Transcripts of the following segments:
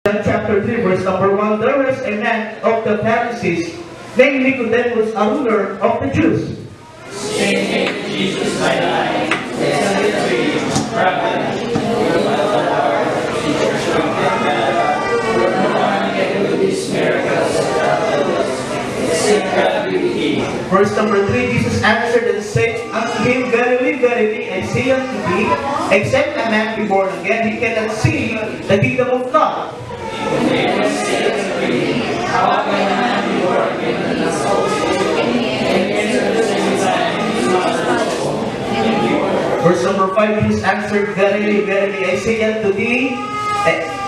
John chapter 3, verse number 1, there was a man of the Pharisees, named Nicodemus, a ruler of the Jews. They came to Jesus by night. They said to him, Rabbi, you are the Lord, teacher, show that we're no one can do these miracles without us. Except God will heal. Verse number 3, Jesus answered and said unto him, Verily, verily, I say unto thee, except a man be born again, he cannot see the kingdom of God. They will say to him, how can a man be born again in his old age? And at the same time, his mother's womb. Verse number 5, Jesus answered, Verily, verily, I say unto thee,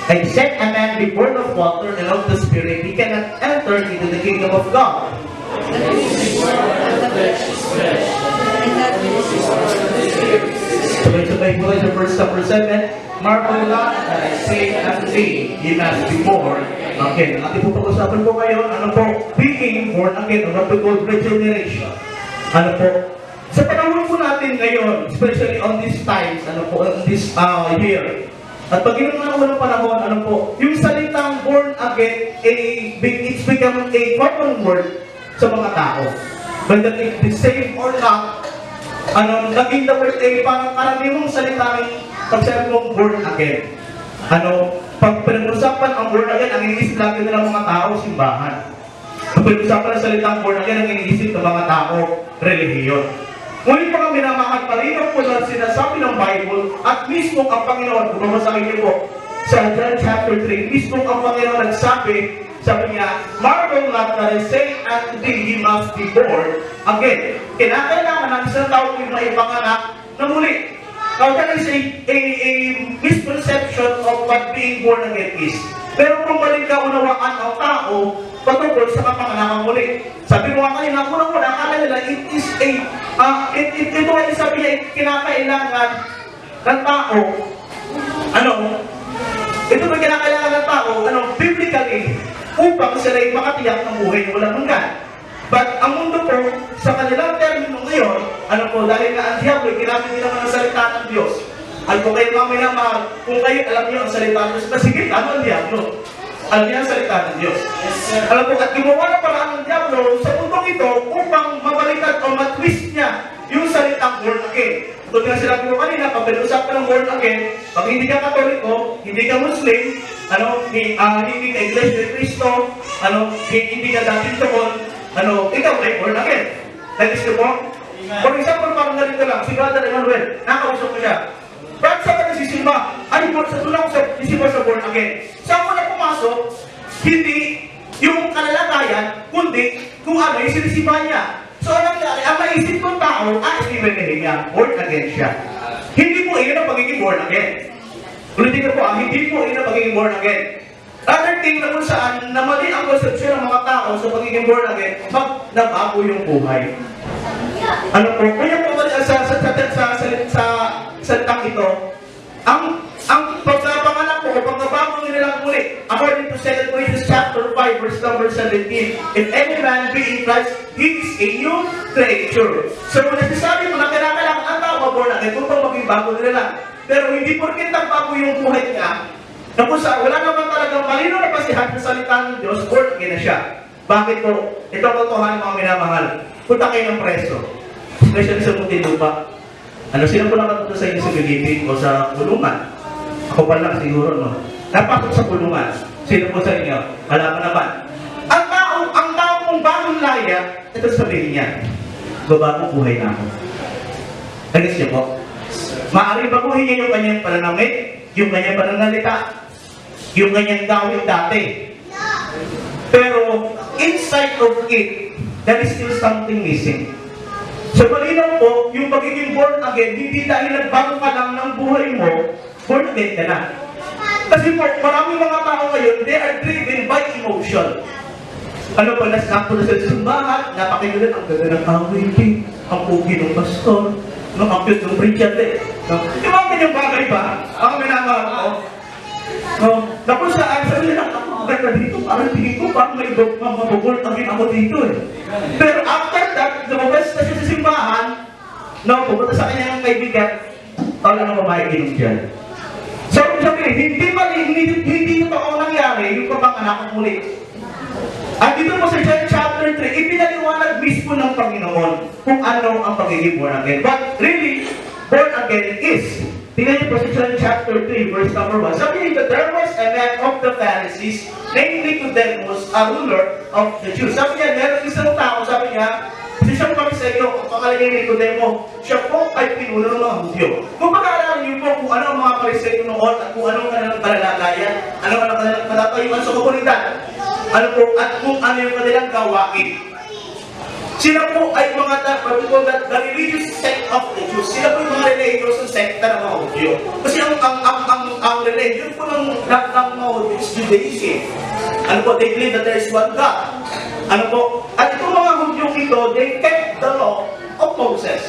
except a man be born of water and of the Spirit, he cannot enter into the kingdom of God. Sabay-sabay po sa verse number 7, marvel not that I say unto thee, ye must be born again. Ating po pag-usapan po ngayon, ano po, being born again, or what we call regeneration. Ano po, sa panahon po natin ngayon, especially on these times, ano po, on this year, at pag yun nga ng panahon, ano po, yung salitang born again, it's become a common word sa mga tao. Whether it's the same or not, naging the word parang karaniwang salita ng pagsabi mong born again. Pag pinag-usapan ang born again, ang iniisip lagi nila mga tao, simbahan. Pag pinag-usapan ang salitang born again, ang iniisip ng mga tao, relihiyon. Ngunit mga minamahal, parinaw po na sinasabi ng Bible at mismo ang Panginoon, kung mamasakit niyo po, sa John chapter 3, mismo ang Panginoon nagsabi, sabi niya, marvel not that I say unto thee, ye must be born again. Kinakailangan ng isang tao yung maipanganak na muli. Now, that is a misconception of what being born again is. Pero kung maling kaunawaan ang tao, patungkol sa kapanganakan muli. Sabi mo nga kanina, unang-una, akala nila, ito ay sabi niya, kinakailangan ng tao, ito ay kinakailangan ng tao, biblically, upang sila ay makatiyak ng buhay na walang hanggan. But ang mundo po, sa kanilang termino ngayon, dahil nga ang diablo, ginamit nila ng salita ng Diyos. At kung kayo mga minamahal, kung kayo alam niyo ang salita ng Diyos, sige, ang diablo. Alam niyo ang salita ng Diyos. Alam po, at gumawa na paraan ng diablo sa mundong ito upang mabaliktad o matwist niya yung salitang born again. Tulad nga sinabi ko kanina, pag pinag-usapan ng born again, pag hindi ka Katoliko, hindi ka Muslim, hindi ka Iglesia ni Cristo, hindi ka dating tuon, ikaw ay born again. Nagis ko po? For example, parang ganito lang, si Brother Emmanuel, nakausap ko siya. Brad, saan ka nagsisimba? Sa tulong sa sisimba sa born again. Saan ko na pumasok, hindi yung kalalagayan, kundi kung ano yung sinisimba niya. So, ang maisip ng tao, hindi niya, born again siya. Hindi po iyon ang pagiging born again. Ulitin ko po, hindi po iyon ang pagiging born again. Other thing na kung saan, na mali ang konsepsyon ng mga tao sa pagiging born again, nabago yung buhay. Kaya po sa salitang ito, ang pagkapanganak po, pagkabago nilang muli, according to 2 Corinthians chapter 5, verse number 17, if any man be in Christ, he is a new creature. So, kung nagsasabi mo na kailangan ang tao born again, kung maging bago nila. Pero hindi porket nagbago yung buhay niya, na kung wala naman talagang malino na pasihan sa salita ng Diyos, born again na siya. Bakit po? Ito ang totohanan mga minamahal. Punta kayo ng preso. Especially sa Muntinlupa. Sino po nakatuto sa inyo sa Pilipin o sa kulungan? Ako pa lang siguro, no? Napasok sa kulungan. Sino po sa inyo? Alam mo naman. Ang tao mong bagong laya, ito sabihin niya, babagong buhay na ako. Nagis niyo po? Maaaring baguhin niya yung kanyang pananamit, yung kanyang pananalita, yung kanyang gawin dati. Pero, inside of it, there is still something missing. So, malinaw po, yung pagiging born again, hindi dahil nagbago ka lang ng buhay mo, born again ka na. Kasi po, maraming mga tao ngayon, they are driven by emotion. Nasakto na sa simbahan, napakinulit, ang ganda ng awit, ang pugi ng pastor, ang cute ng preacher, Di ba ang kanyang bagay ba? Ang minamahal ko. Tapos sabi nila, ang ganda dito, parang tingin ko, parang may mabubol again ako dito Pero after that, lumabas na siya sa simbahan, pumunta sa kanyang kaibigan, wala na babae inom dyan. So, sabi, hindi totoo nangyari pinanganak muli. At dito po sa John chapter 3, ipinaliwanag mismo ng Panginoon kung ano ang pagiging born again. But really, born again is, tingnan niyo po sa John chapter 3, verse number 1. Sabi niyo, there was a man of the Pharisees, named Nicodemus, a ruler of the Jews. Sabi niya, meron isang tao, sabi niya, siyang Pariseyo, ang pangalan niya Nicodemo, siya po ay pinuno ng mga Hudyo. Kung pag-aaralan niyo po kung ano ang mga Pariseyo noon at kung ano ang kanilang kalalagayan, ano ang kanilang kalatayuan sa komunidad, ano po, at kung ano yung kanilang gawain. Sila po ay mga the religious sect of the Jews. Sila po yung mga religious sekta ng mga Hudyo. Kasi ang religion po ng mga Hudyo is Judaism. Ano po, they believe that there is one God. Ano po, at itong mga Hudyo ito, they kept the law of Moses.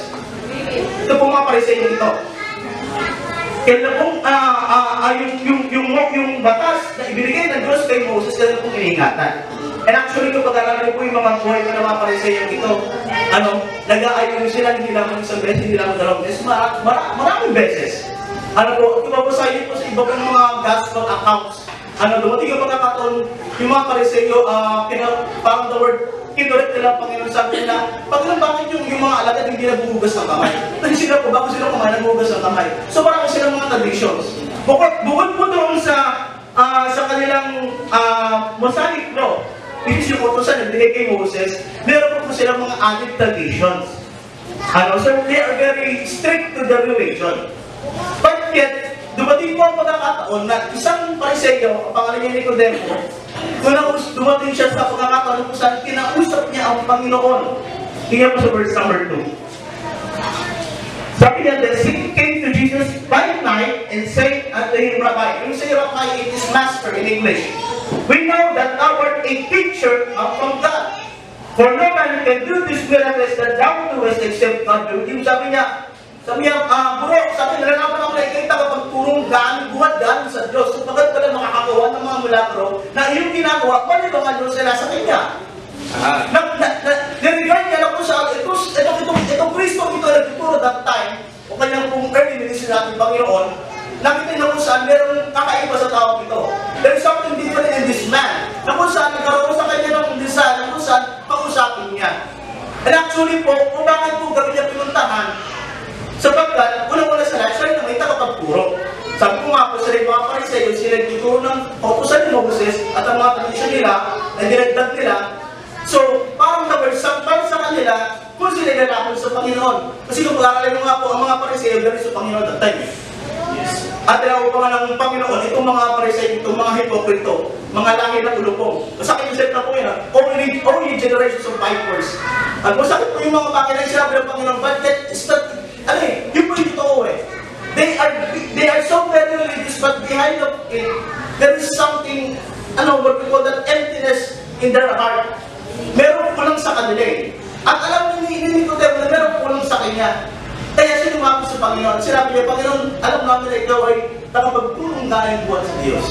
Ito po mga Pariseyo ito. Kaya pong yung batas na ibinigay ng Diyos kay Moses, kaya pong iningatan. And actually, kung pag-aralan po yung mga buhay ko ng mga Pariseyo ito, nag-aayon sila, hindi lamang isang beses, hindi lamang dalawang beses, maraming beses. Ano po, kung mabasahin po sa iba pong mga gospel accounts, dumating yung pagkakataon, yung mga Pariseyo, parang the word, kinulit nila ang Panginoon, sabi nila, Panginoon, bakit yung mga alagad hindi nabuhugas ng kamay? Kasi sila po, bago sila kumain, nabuhugas ng kamay. So parang silang mga traditions. Bukod po doon sa kanilang Mosaic law, which is yung utusan na binigay kay Moses, meron po silang mga added traditions. So they are very strict to the religion. But yet, dumating po ang pagkakataon na isang Pariseyo, ang pangalan niya Nicodemo, dumating siya sa pagkakataon kung saan kinausap niya ang Panginoon. Tingnan po sa verse number 2. Sabi niya, the Saint came to Jesus by night and said unto him, Rabbi. Yung say Rabbi, it is master in English. We know that thou art a teacher from God. For no man can do these miracles that thou doest except God be with him. Sabi niya, bro, sabi nila naman ako nakikita kapag purong buhat galing sa Diyos. So pagkat pala makakagawa ng mga milagro na iyong ginagawa, palibangan Diyos sila sa Kanya. Narigan niya na po sa itong Kristo ito na nagtuturo that time, o kanyang pong early ministry natin Panginoon, nakita niya kung saan meron kakaiba sa tao ito. There is something different in this man, na kung saan nagkaroon sa kanya ng design, na kung saan pag-usapin niya. And actually po, kung bakit po gabi niya pinuntahan, sapagkat, unang-una sa lahat, siya rin na may takapagturo. Sabi ko nga po, sila yung mga Pariseyo, sila yung tuturo ng pautusan ni Moses at ang mga tradisyon nila, na dinagdag nila. So, parang para sa kanila, kung sila nalakon sa Panginoon. Kasi kung pag-aaralan mo nga po, ang mga Pariseyo, galing sa Panginoon at time. At tinawag pa nga ng Panginoon, itong mga Pariseyo, itong mga hipokrito, mga langit na ulupong. Masakit yung set na po yun, only generations of vipers. At masakit po yung mga Panginoon, sinabi ng Panginoon, but that is not, yun po yung totoo eh. They are so very religious, but behind of it, there is something, what we call that emptiness in their heart. Meron kulang sa kanila eh. At alam ni Nicodemo na meron kulang sa kanya. Kaya siya lumapit sa Panginoon. Sinabi niya, Panginoon, alam namin na ikaw ay nakapagtulong galing buwan sa Diyos.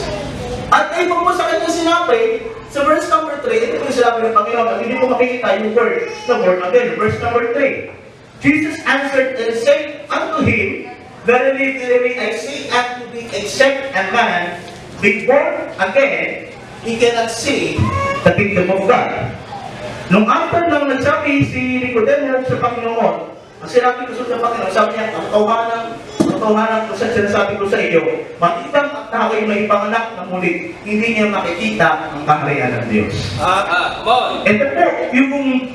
At ay pag mo sa kanya sinabi, sa verse number 3, ito po yung sinabi ng Panginoon, at hindi ko makikita yung word, the word again, verse number 3. Jesus answered and said unto him, Verily, verily, I say unto thee, except a man be born again, he cannot see the kingdom of God. Nung after nang nagsabi si Nicodemo sa Panginoon, ang sinabi ko sa Panginoon, sabi niya, ang katotohanan ko sa sinasabi ko sa iyo, matibang at tako'y may panganak na muli, hindi niya makikita ang kaharian ng Diyos. Ito po yung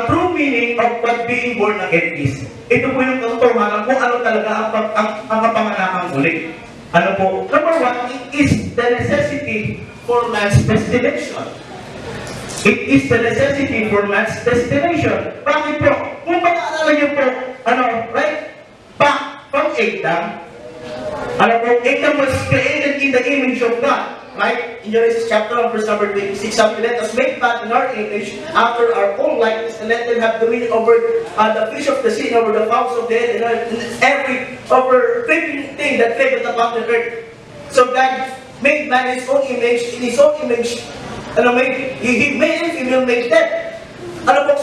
true meaning of what being born again is. Ito po yung katotohanan kung ano talaga ang kapanganakang muli. Ano po? Number 1, it is the necessity for man's destination. It is the necessity for man's destination. Bakit po? Kung pag-aalala niyo po, right? Back from Adam, Adam was created in the image of God. Right? In Genesis chapter 1, verse number 26, sabi, let us make man in our image, after our own likeness, and let them have dominion over the fish of the sea, and over the fowls of the air, and over every thing that created upon the earth. So God made man in his own image, he made and female made them.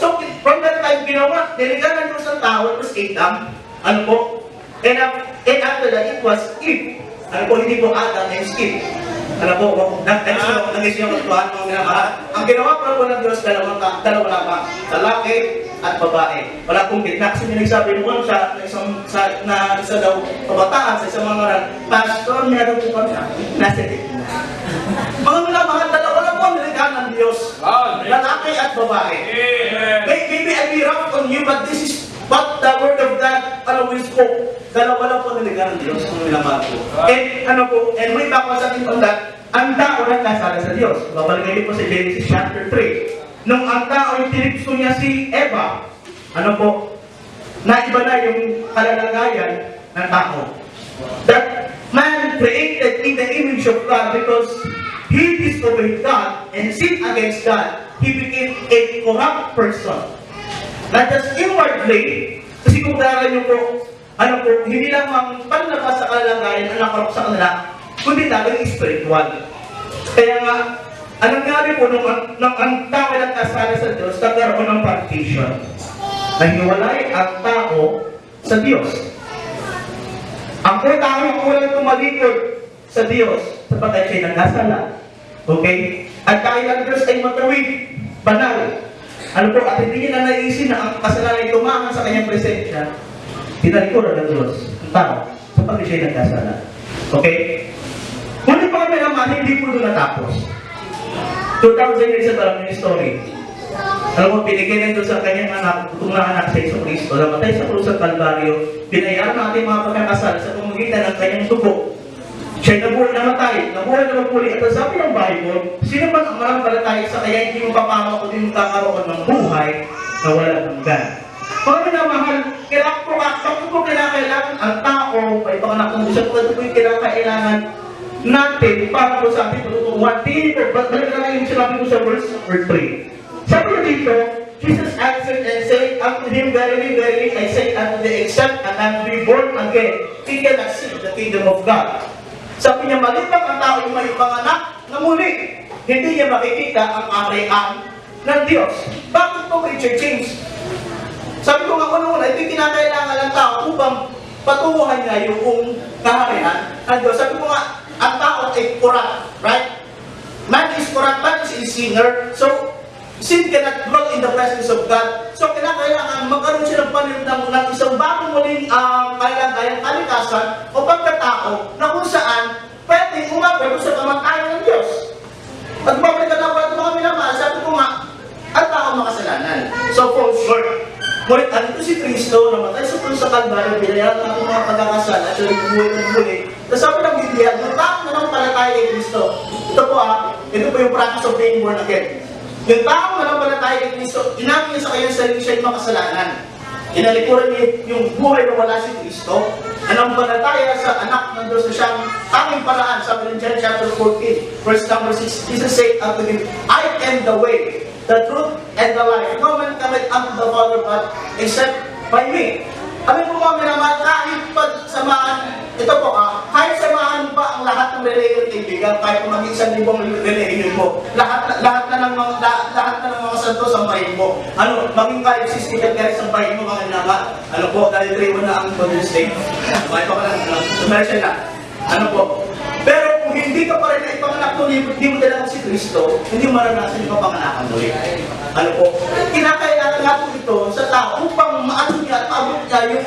So from that time, ginawa, niliganan mo sa tao, it was Adam. And after that, it was Eve. Hindi po Adam and Eve. Alam po, nag-isip yung katuhan mga minamahal. Ang ginawa po ng Diyos, dalawa lamang, lalaki at babae. Wala pong gitna. Kasi may nagsabi mo sa isa daw kabataan, sa isang mga ran, Pastor, meron po kami nasa gitna. Mga minamahal, dalawa lang po ang nilikha ng Diyos. Lalaki at babae. Maybe I be rough on you, but this is what the word of God we spoke. Dalawa lang po nilikha ng Diyos, mga minamahal po. And way back was atin on that, ang tao na kasala sa Diyos. Babalagay po sa Genesis chapter 3. Nung ang tao yung tinipso niya si Eva, naiba na yung kalalagayan ng tao. That man created in the image of God because he disobeyed God and sinned against God. He became a corrupt person. Not just inwardly, kasi kung kailangan nyo po, hindi lang ang panlabas sa kalalagayan ang nakarap sa kanila, kundi talagang spiritual. Kaya nga, anong nangyari po nung ang tao na kasala sa Diyos, nagkaroon ng partition. Nahiwalay ang tao sa Diyos. Ang tao ang unang tumalikod sa Diyos sapagkat siya'y nagkasala. Okay? At dahil ang Diyos ay matawid, banal. At hindi niya na naisip na ang kasalanan ay tumangan sa kanyang presensya, tinalikuran ng Diyos ang tao sapagkat siya'y nagkasala. Okay? Ngunit pa kami naman, hindi po doon natapos. 2,000 years ago lang yung story. Binigyan ng Diyos ang kanyang anak, kung anak sa Isang Kristo, namatay sa krus ng Kalbaryo, binayaran natin mga pagkakasal sa pamagitan ng kanyang dugo. Siya'y namatay, nabuhay na magpuli. At sabi ng Bible, sino man ang manampalataya sa kanya, hindi mo papama o hindi mo kakaroon ng buhay na wala hanggan. Mga minamahal, kailangan po kailangan ang tao, ay baka nakumusap ko, ito po yung kailangan natin para po sa ating patutunguhan. Balik na yung sinabi ko sa verse number 3. Sabi na dito, Jesus answered and said unto him, Verily, verily, I say unto thee, except a man be born again, he cannot see the kingdom of God. Sabi niya, malipat ang tao yung may panganak na muli. Hindi niya makikita ang arian ng Diyos. Bakit po, Richard James? Sabi ko nga una, ito yung kinakailangan ng tao upang patunguhan niya yung kaharian ng Diyos. Sabi ko nga, ang tao ay corrupt, right? Man is corrupt, man is a sinner. So, sin cannot dwell in the presence of God. So, kailangan magkaroon siya ng panirang ng isang bagong muling kalikasan o pagkatao na kung saan pwedeng umabot sa kamatayan ng Diyos. At babalik na po ito mga minamahal, sabi ko nga, ang tao makasalanan. So, for short, ngunit andito si Kristo, namatay sa krus sa Kalbaryo, binayaran natin mga pagkakasala at siya nagbuhay. Sabi ng Biblia, yung tao na nampalataya kay Kristo, ito po yung practice of being born again. Yung tao na nampalataya kay Kristo, inamin niya sa kanyang sarili siya'y makasalanan. Inalikuran niya yung buhay na wala si Kristo, nampalataya sa anak ng Diyos na siyang tanging paraan. Sabi ng John chapter 14, verse number 6, Jesus said unto him, I am the way, the truth, and the life. No man cometh unto the Father but except by me. Kami po mga naman, kahit pagsamahan, kahit samahan pa ang lahat ng relihiyon kaibigan, kahit kung maging 1,000 relihiyon mo, lahat na ng mga santo sambahin mo. Maging kahit 60 kahit sambahin mo mga naman. Dahil 3 na ang Father's Day. May pa ka lang, commercial na. Pero kung hindi ka pa rin na ipanganak mo, hindi mo talaga si Kristo, hindi mo maranasan yung kapanganakan mo rin. Kinakailangan nga po ito sa tao upang maano niya at maabot niya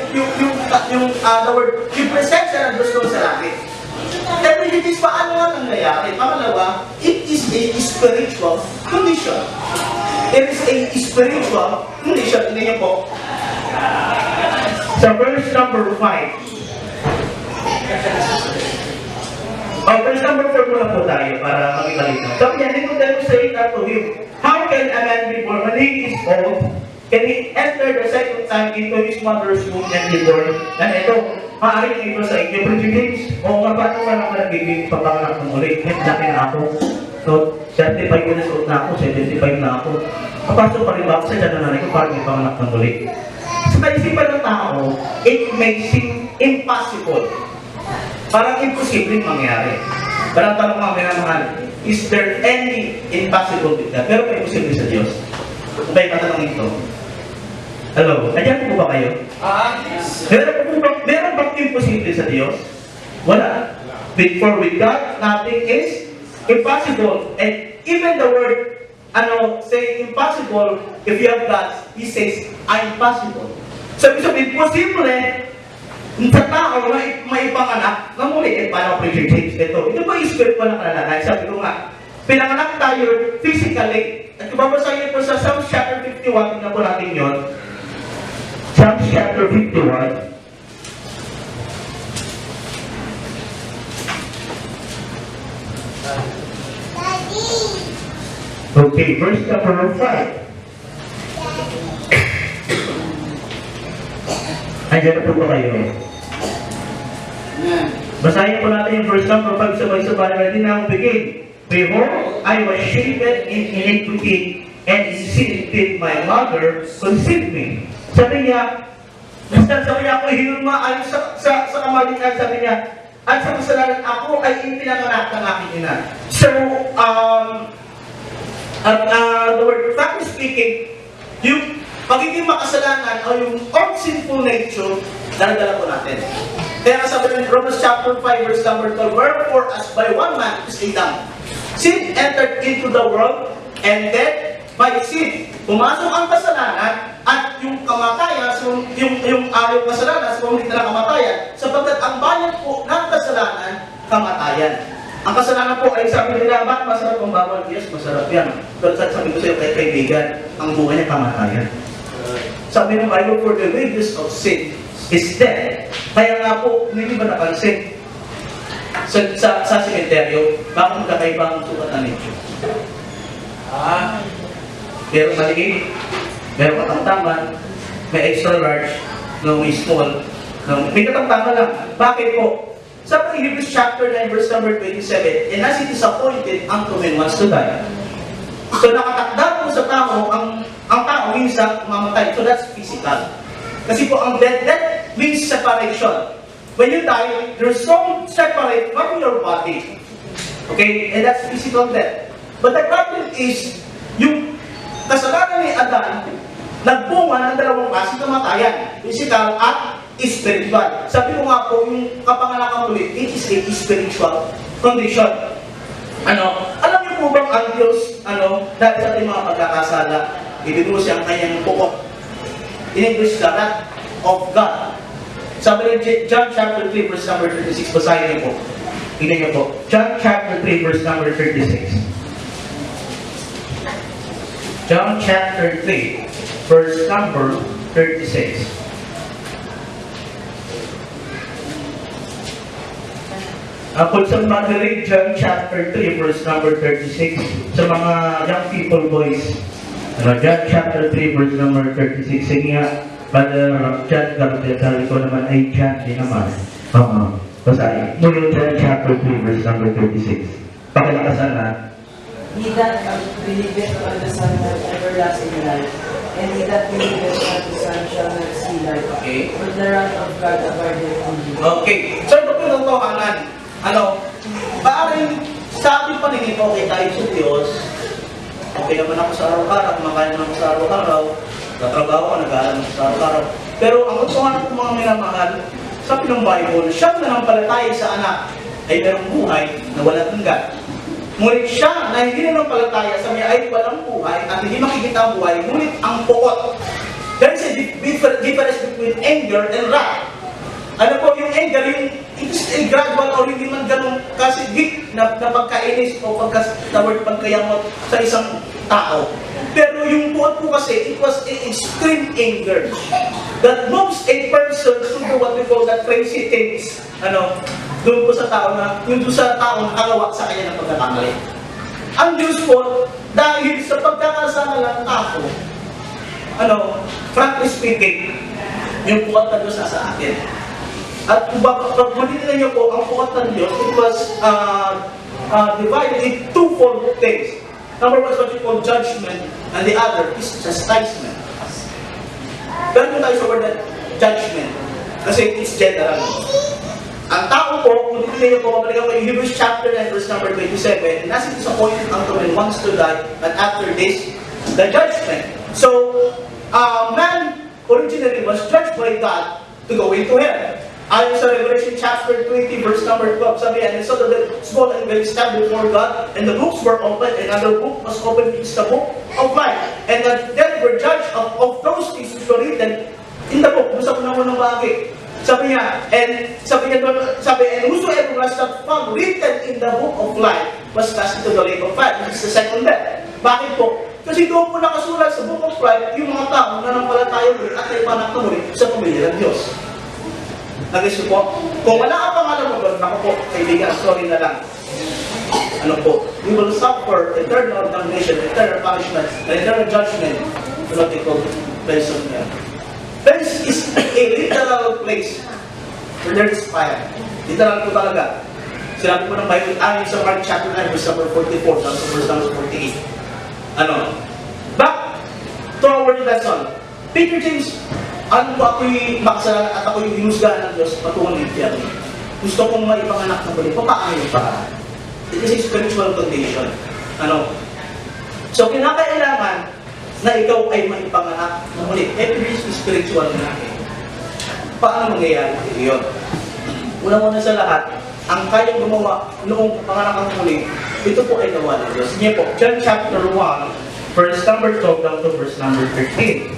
yung presensya ng Diyos doon sa langit. Pero it is paano nga nangyayari? Pangalawa, it is a spiritual condition. It is a spiritual condition. Tingnan niyo po. Sa verse number 5. Verse number 4 muna po tayo para makita dito. Sabi niya, Nicodemus said unto him, how can a man be born when he is old? Can he enter the second time into his mother's womb and be born? And ito, maaaring ito sa inyo, James. O nga, paano ka naman nagiging papanganak ng ulit? Laki na ako. So, 75 years old na ako, 75 na ako. Kapasok pa rin ba ako sa dyan na nanay ko para may panganak ng ulit? Sa kaisipan ng tao, it may seem impossible. Parang imposibleng mangyari. Pero ang tanong mga minamahal, is there any impossible with that? Pero may imposible sa Diyos. Kung tayo tatanong ito. Hello, nandiyan po ba kayo? Meron bang imposible sa Diyos? Wala. For with God, nothing is impossible. And even the word, say impossible, if you have God, He says, I'm possible. So, ibig sabihin, posible sa tao na maipanganak na muli, paano Preacher James ito? Ito ba yung spiritual na kalalagay? Sabi ko nga, pinanganak tayo physically. At kung babasahin po sa Psalms chapter 51, tingnan po natin yun. Psalms chapter 51. Okay, verse number 5. Andiyan na po ba kayo? Basahin po natin yung verse number 5 sabay-sabay na din ang begin. Behold, I was shapen in iniquity, and in sin did my mother conceive me. Sabi niya, ako hinulma ayon sa kamalikan, sabi niya, at sa kasalanan ako ay ipinanganak ng aking ina. So, the word practically speaking, yung pagiging makasalanan o yung old sinful nature, dala-dala po natin. Kaya sabi ng Romans chapter 5 verse number 12, wherefore as by one man is Adam, sin entered into the world, and death by sin. Pumasok ang kasalanan at yung kamatayan, yung kasalanan sa pamamagitan ng kamatayan, sapagkat ang bayad po ng kasalanan, kamatayan. Ang kasalanan po ay sabi nila, bakit masarap ang bawal? Yes, masarap yan. Pero sabi ko sa iyo, kaibigan, ang buhay niya kamatayan. Sabi ng Bible, for the wages of sin is death. Kaya nga po, hindi ba napansin sa sementeryo, bakit magkakaiba ang sukat ng nicho? Meron maliit, meron katamtaman, may extra large, may small, may katamtaman lang. Bakit po? Sabi ng Hebrews chapter 9 verse number 27, and as it is appointed unto men once to die. So nakatakda po sa tao, ang tao minsan mamatay. So that's physical. Kasi po ang death means separation. When you die, your soul separate from your body. Okay? And that's physical death. But the problem is, yung kasalanan ni Adan, nagbunga ng dalawang klase kamatayan, physical at spiritual. Sabi ko nga po, yung kapanganakan ulit, it is a spiritual condition. Alam niyo po bang ang Diyos, dahil sa ating mga pagkakasala, ibigay siya ang kanyang pukot. In English, the wrath of God. Sabi ni John chapter 3, verse number 36, basahin niyo po. Tingnan niyo po. John chapter 3, verse number 36. John chapter 3, verse number 36. Kung sa mga read John chapter 3, verse number 36, sa mga young people boys, John chapter 3, verse number 36, sige nga, Brother John Gabriel, sabi ko naman ay John din naman. Basahin. Muli John chapter 3, verse number 36. Pakilakasan na. He that believeth on the Son hath everlasting life, and he that believeth on the Son shall not see life. Okay. For the wrath of God abideth on him. Okay. So ito po yung totohanan. Maaring sa ating paningin, okay tayo sa Diyos. Okay naman ako sa araw-araw, kumakain naman ako sa araw-araw, katrabaho ko, nag-aaral ako sa araw-araw. Pero ang totohanan ko mga minamahal, sabi ng Bible, siyang nanampalataya sa anak ay merong buhay na walang hanggan. Ngunit siya na hindi nanampalataya sa niya ay walang buhay at hindi makikita ang buhay, ngunit ang puot. There is a difference between anger and wrath. Ano po yung anger, yung it is a gradual or hindi man ganun kasigit na pagkainis o pagkayamot sa isang tao. Pero yung puot po kasi, it was an extreme anger that moves a person to do what we call that crazy things. Doon po sa tao na, yung doon sa tao nakagawa sa kanya ng pagkakamali. Ang Diyos po, dahil sa pagkakasama ng tao, frankly speaking, yung puot na Diyos nasa atin. At kung magiging niyo po, ang puot ng Diyos, it was divided in twofold things. Number one is what you call judgment, and the other is chastisement. Pero kung tayo sa word na judgment, kasi it's general. Ang tao po, kung titignan niyo po, mabalik ako yung Hebrews chapter 9, verse number 27, and as it is appointed unto men once to die, but after this, the judgment. So, man originally was judged by God to go into hell. Ayon sa Revelation chapter 20, verse number 12, sabi, and so the small and very stand before God, and the books were opened, and another book was opened, which is the book of life. And then were judged of those things which were written in the book. Basta ko naman ng bagay. Sabi niya, and whosoever was not found written in the book of life was cast into the lake of fire. This is the second death. Bakit po? Kasi doon po nakasulat sa book of life yung mga tao na nampalataya muli at ay panak na muli sa pamilya ng Diyos. Nag-isip po, kung wala ka pangalan mo doon, naku po, kaibigan, sorry na lang. Ano po, we will suffer eternal damnation, eternal punishment, and eternal judgment to what they call place of hell. Place is a literal place where there is fire. Literal po talaga. Sinabi po ng Bible, ayon sa Mark chapter 9, verse number 44, sa verse number 48. Back to our lesson. Peter James, ano po ako'y makasalanan at ako'y hinusgahan ng Diyos patungo ng impyerno. Gusto kong maipanganak na muli. Paano yun para? It is a spiritual condition. So, kinakailangan na ikaw ay maipanganak na muli. Every is spiritual na. Paano mangyayari yun? Una-una sa lahat, ang kayang gumawa noong panganak ng muli, ito po ay gawa ng Diyos. Sige po, John chapter 1, verse number 12 down to verse number 13.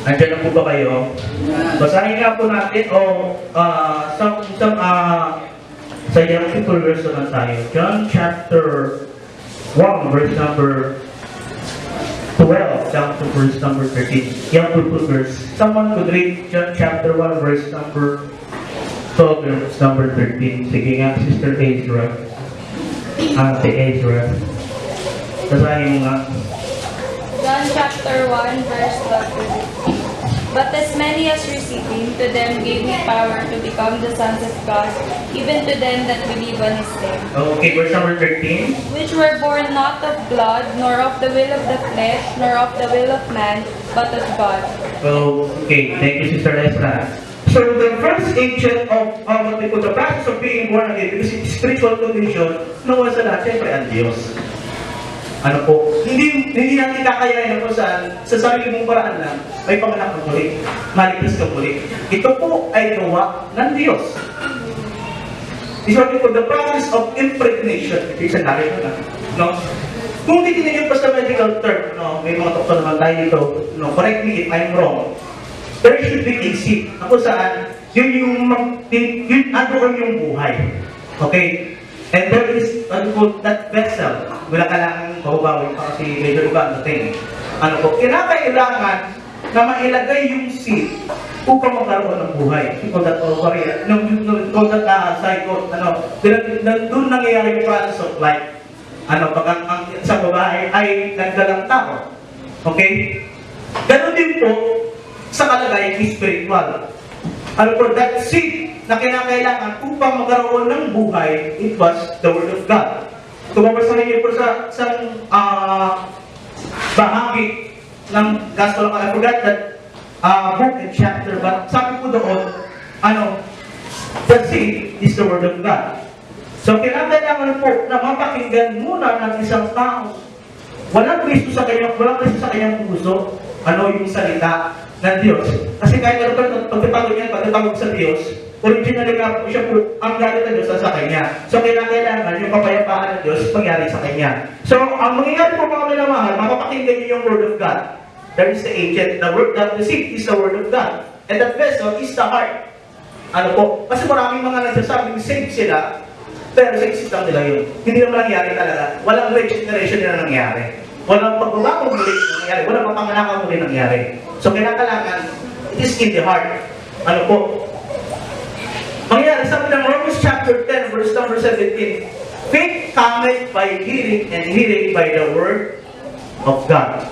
Andiyan na po ba kayo? Basahin nga po natin sa Young People version na tayo. John chapter 1 verse number 12 down to verse number 13. Young People verse. Someone could read John chapter 1 verse number 12 verse number 13. Sige nga, Sister Ezra. Ate Ezra. Basahin nga. John chapter 1, verse 12. But as many as received him, to them gave he power to become the sons of God, even to them that believe on his name. Okay, verse number 13. Which were born not of blood, nor of the will of the flesh, nor of the will of man, but of God. Okay, thank you, Sister Ezra. So the first agent of what they call the process of being born again, because it's spiritual condition, no one sa lahat, siyempre ang Diyos. Ano po, hindi natin kakayain na po sa sarili mong paraan lang, may panganak ka muli, maligtas ka muli. Ito po ay gawa ng Diyos. It's what we call the process of impregnation. Ito yung sandali ko na. No? Kung titignan yung pa sa medical term, no, may mga doktor naman tayo dito, no, correct me if I'm wrong, there should be a seed. Ako saan, yun andoon yung buhay. Okay? And there is, that vessel, wala ka lang mababawin pa kasi medyo iba ang dating. Kinakailangan na mailagay yung seed upang magkaroon ng buhay. Ikaw that ovary, ikaw that zygote, doon nangyayari yung process of life. Pag ang sa babae ay nagdalang tao. Okay? Ganon din po sa kalagayan spiritual. For that seed na kinakailangan upang magkaroon ng buhay, it was the Word of God. Kung mabasahin niyo po sa bahagi ng Gospel of I forgot that book and chapter, but sabi po doon, the seed is the Word of God. So kinakailangan po na mapakinggan muna ng isang tao. Walang Kristo sa kanyang puso, yung salita ng Diyos. Kasi kahit pagkatawag sa Diyos, originally nga po siya po, ang galit ng Diyos sa Kanya. So kailangan yung kapayapaan ng Diyos mangyari sa Kanya. So ang mangyayari po mga minamahal, mapapakinggan niyo yung Word of God. That is the agent. The seed is the Word of God. And that vessel is the heart. Kasi maraming mga nagsasabing saved sila, pero sa isip lang nila yun. Hindi naman nangyari talaga. Walang regeneration na nangyari. Walang pagbabago muli nangyari. Walang papanganak muli nangyari. So kailangan, it is in the heart. Mangyayari, sabi ng Romans chapter 10, verse number 17, faith cometh by hearing, and hearing by the word of God.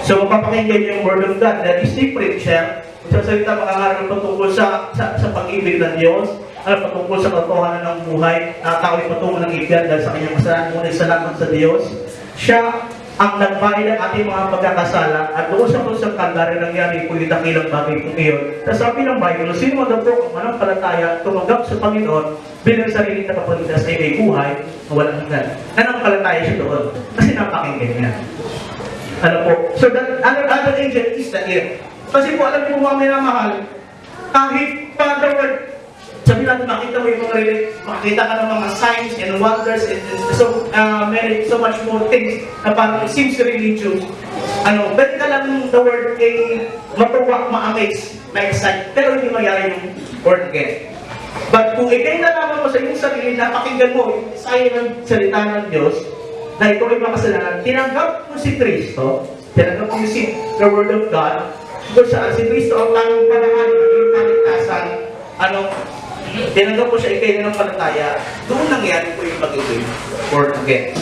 So mapapakinggan yung word of God. That is the preacher. Magsasalita mga patungkol sa pag-ibig ng Diyos, patungkol sa katotohanan ng buhay, na tao ay patungo ng ibig dahil sa kanyang kasalanan, ngunit salamat sa Diyos. Siya ang nagbayad ng ating mga pagkakasala at doon sa krusang Kalbaryo nangyari po yung dakilang bagay po ngayon. Sa sabi ng Bible, sino man daw po ang manampalataya, tumanggap sa Panginoon, bilang sarili na kapalitas ay may buhay na walang hanggan. Nanampalataya siya doon. Kasi napakinggan niya. Ano po? So that other angel is the ear. Kasi po alam po mga minamahal, kahit pa the word, sabi natin makita mo yung mga makita ka ng mga signs and wonders and so much more things na parang it seems religious. Pwede ka lang the word ay matuwa, ma-amaze, ma-excite, pero hindi magyari yung word again. But kung ikay nalaman mo sa iyong sarili, napakinggan mo yung silent salita ng Diyos, na ikaw ay makasalanan, tinanggap mo si Kristo, tinanggap mo si the Word of God, kung saan si Kristo ang tanging panahon ng iyong kaligtasan, tinanggap mo siya, ikay na ng palataya, doon nangyari po yung pag-ibig, word again.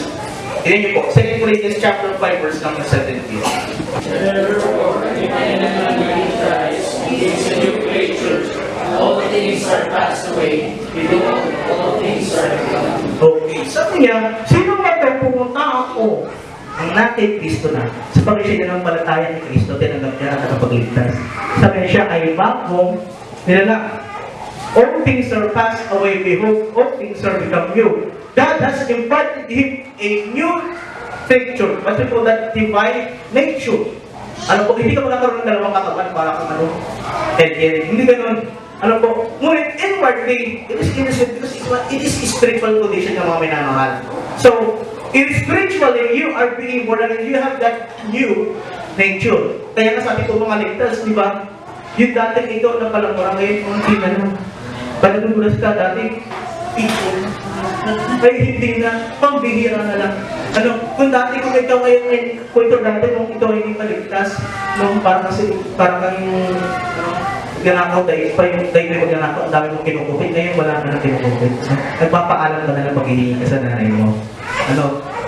Tignan niyo po, 2 Corinthians chapter 5, verse number 17. Therefore, if any man be in Christ, he is a new creature. All things are passed away. Behold, all things are become. Okay, sabi niya, sino ba ito pumunta ako? Ang natin Kristo na. Sa pag-isya niya ng palataya ni Kristo, tinanggap niya at nakapagligtas. Sabi niya siya ay bagong nilalang. All things are passed away. Behold, all things are become new. God has imparted him a new creature. What we call that divine nature. Hindi ka magkakaroon ng dalawang katawan para kung hindi ganun. Ngunit inwardly, it is innocent because it is spiritual condition ng mga minamahal. So, spiritually, you are being born again. You have that new nature. Kaya nga sabi ko mga ligtas, di ba? Yung dating ikaw na palang orang ngayon, hindi na lang. Panagugulas ka dati, people. Ay, hindi na. Pambihira na lang. Kung dati kung ikaw ngayon, kung ito dati, nung ikaw ay hindi maligtas, nung parang yung, ganakaw dahil pa yung dahil mo ganakaw, ang dami mong kinukupit, ngayon wala na kinukupit. Nagpapaalam ka na ng paghihingi ka sa nanay mo.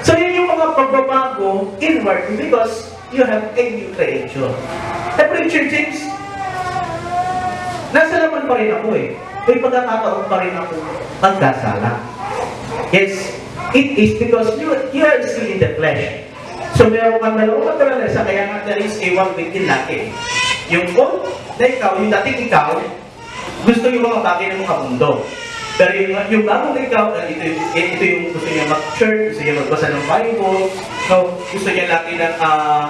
So yun yung mga pagbabago inward because you have a new creation. Preacher James, nasa laman pa rin ako eh. May pagkakataon pa rin ako magkasala. Yes, it is because you are still in the flesh. So meron kang dalawang naturalesa, kaya nga there is a one within natin. Yung old na ikaw, yung dating ikaw, gusto yung mga bagay ng mga mundo. Pero yung bagong ikaw, ito yung gusto niya mag-church, gusto niya magbasa ng Bible, gusto niya laki ng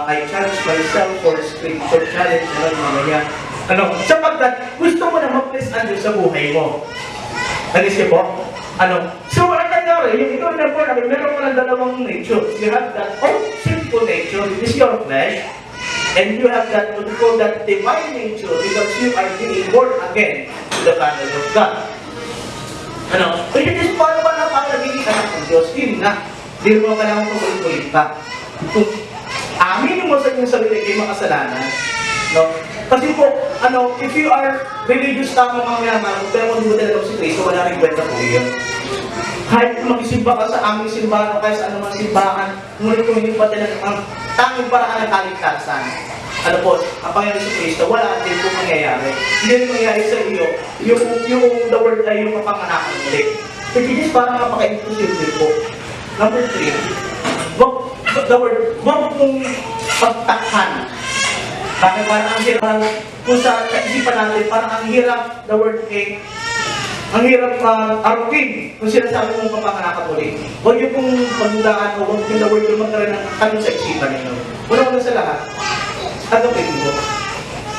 I challenge myself for spiritual challenge, mga sapagkat gusto mo na mag-please ang Diyos sa buhay mo. Nagis niyo po? So, ang nangyari, yung ikaw na po, meron ka ng dalawang nature. You have that old sinful nature, which is your flesh, and you have that, what we call that divine nature, because you are being born again to the family of God. Which is, paano ba na para nagiging anak ng Diyos? Yun na. Hindi mo kailangan pag-ulit pa. Kung aminin mo sa inyong sarili kayo makasalanan, kasi po, if you are religious tama mga minamahal, pero kung hindi mo talaga si Kristo, wala rin kwenta po yun. Kahit mag-isimba ka sa aming simbahan o kaya sa anumang simbahan, ngunit kung hindi pa talaga ang tanging paraan ng kaligtasan, ang Panginoon si Kristo, wala din po mangyayari. Hindi rin mangyayari sa iyo, yung the word ay yung kapanganakan ulit. Which is parang napaka-imposible po. Number 3, the word, wag mong pagtakhan. Bakit parang ang hirap, kung sa kaisipan natin, parang ang hirap, the word A, ang hirap arupin kung sinasabi mong kapanganakan ulit. Huwag yung kung pagdaan o huwag yung the word yung magkaroon ng tanong sa isipan ninyo. Una sa lahat, agapin mo.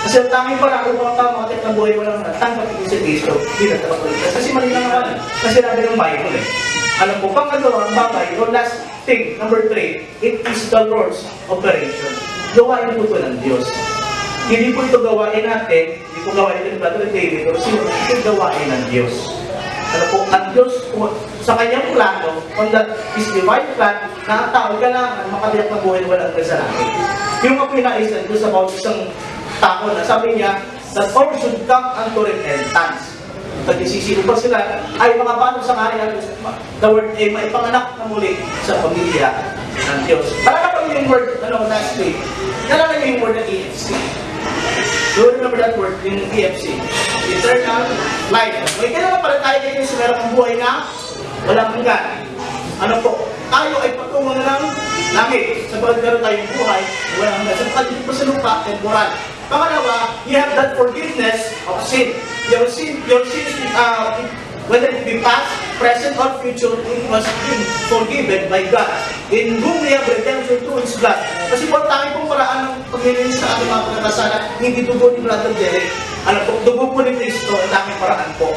Kasi ang tanging para kung mga pamakat ng buhay mo lang na tanggap ito si Kristo, hindi na tapapalitas. Kasi mali lang naman. Kasi nabi ng Bible eh. Alam po, pangalawa, ang bagay, yung last thing, number 3, it is the Lord's operation. Gawain po ito ng Diyos. Hindi po ito gawain natin, hindi po gawain ito ng Brother David, pero ito gawain ng Diyos. Alam po, ang Diyos sa kanyang plano, on that is divine plan, na ang tao kailangan makaliyak na buhay walang kasalanan. Yung mga pinais ng Diyos about isang tao na sabi niya, that all should come unto repentance. Pag isisipo pa sila, ay mga bago sa kanya, the word ay maipanganak na muli sa pamilya ng Diyos. Malala yung word, last week, nalala niyo yung word na EFC. Do you remember that word, yung EFC? Eternal life. May kailangan pala tayo kayo sa meron ng buhay na walang hanggan. Tayo ay patungo na ng langit. Sabagat meron tayong buhay, walang hanggan. Sabagat dito sa lupa, temporal. Pangalawa, you have that forgiveness of sin. Your sin, whether it be past, present, or future, it must be forgiven by God, in whom we have redemption through His blood. Kasi po, tanging pong paraan ng paglilinis sa ating mga pagkakasala, hindi dugo ni Brother Derek. Ano po, dugo po ni Cristo, ang tanging paraan po.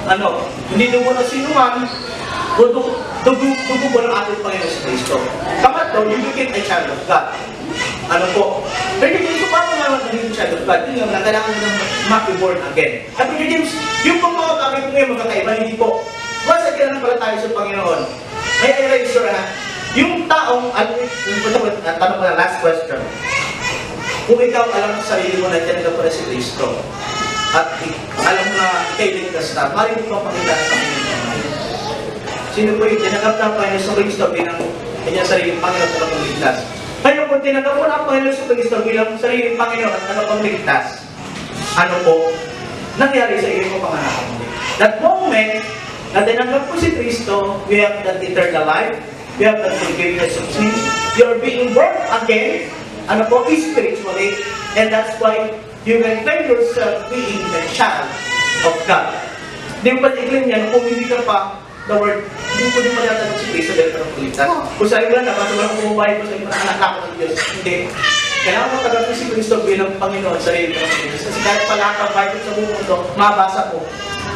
Ano, hindi dugo na sino man, dugo po ng ating Panginoon si Cristo. Kamatlo, you became a child of God. Ano po? Pero James, paano naman naging child of God? Yun lang na kailangan mo nang ma-born again. At Brother James, yung pong mga kami po ngayon magkakaiba, hindi po. Once again pala tayo sa Panginoon. May erasure na. Yung taong, tanong ko na, last question. Kung ikaw alam sa sarili mo na dyan ka pala si Cristo, at alam mo na ikay ligtas na, maaaring mo papakita sa Panginoon. Sino po yung tinanggap na Panginoon sa Cristo bilang kanyang sariling Panginoon at pangligtas? Kaya kung tinanggap mo na ang Panginoon sa Cristo bilang sariling Panginoon at pangligtas, ano po, nangyari sa iyo mo panganak mo? That moment, na tinanggap po si Cristo, we have that eternal life, we have that forgiveness of sins, you are being born again, ano po, spiritually, and that's why you can find yourself being the child of God. Di ba tignan yan, kung hindi ka pa, the word, hindi ko din malatanong si Cristo dahil parang kulitas. Kung sa'yo lang, dapat walang kumubahay ko sa iyo, anak ako ng Diyos. Hindi. Kailangan mo tagal po si Cristo bilang Panginoon sa iyo ng Diyos. Kasi kahit pala ka Bible sa buong mundo, mabasa po.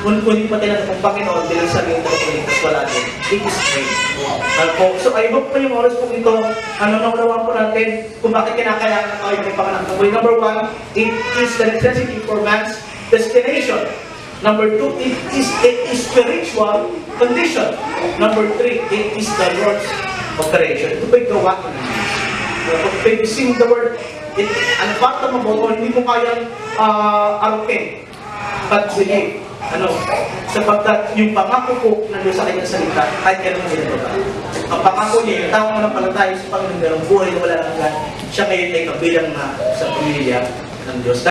Kung hindi pa tinanong ng Panginoon bilang sarili ng Panginoon, wala din. It is great. So, I hope po yung oras po ito, naunawa po natin kung bakit kinakailangan tayo ng panganak ng buhay. Number 1, it is the necessity for man's destination. Number 2, it is a spiritual condition. Number 3, it is the Lord's operation. Ito po yung gawa ko naman. If you sing the word, unfathomable, o hindi mo kayang arukin, but believe. Sapagkat yung pangako po nandun sa kanyang salita, kahit kailan mo ginito ba? Ang pangako niya, yung tao mo lang pala tayo sa Panginoon, ng buhay na wala nang gan, siya ngayon ay kabilang na sa pamilya ng Diyos.